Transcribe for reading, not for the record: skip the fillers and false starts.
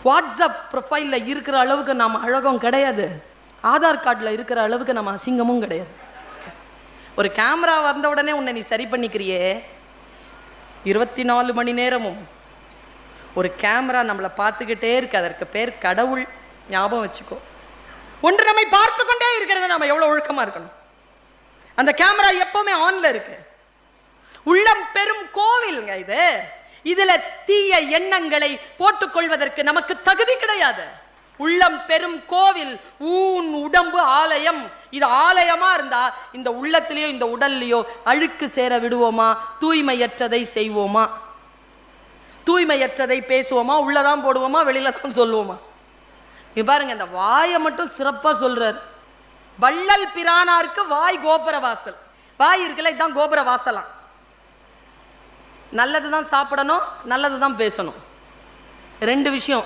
WhatsApp ப்ரொஃபைலில் இருக்கிற அளவுக்கு நாம் அழகும் கிடையாது, ஆதார் கார்டில் இருக்கிற அளவுக்கு நம்ம அசிங்கமும் கிடையாது. ஒரு கேமரா வந்த உடனே உன்னை நீ சரி பண்ணிக்கிறியே, 24 மணி நேரமும் ஒரு கேமரா நம்மளை பார்த்துக்கிட்டே இருக்கு. அதற்கு பேர் கடவுள். ஞாபகம் வச்சுக்கோ. ஒன்று நம்மை பார்த்து கொண்டே இருக்கிறது. நம்ம எவ்வளோ ஒழுக்கமாக இருக்கணும். அந்த கேமரா எப்பவுமே ஆன்ல இருக்கு. உள்ளம் பெரும் கோவிலுங்க இது. இதுல தீய எண்ணங்களை போட்டுக்கொள்வதற்கு நமக்கு தகுதி கிடையாது. உள்ளம் பெரும் கோவில், ஊன் உடம்பு ஆலயம். இது ஆலயமா இருந்தா இந்த உள்ளத்திலேயோ இந்த உடல்லையோ அழுக்கு சேர விடுவோமா? தூய்மையற்றதை செய்வோமா? தூய்மையற்றதை பேசுவோமா? உள்ளதான் போடுவோமா? வெளியில தான் சொல்லுவோமா? பாருங்க, இந்த வாயை மட்டும் சிறப்பா சொல்றார். வள்ளல் பிரானாருக்கு வாய் கோபுர வாசல். வாய் இருக்குல்ல, இதுதான் கோபுர வாசலாம். நல்லது தான் சாப்பிடணும், நல்லது தான் பேசணும். 2 விஷயம்.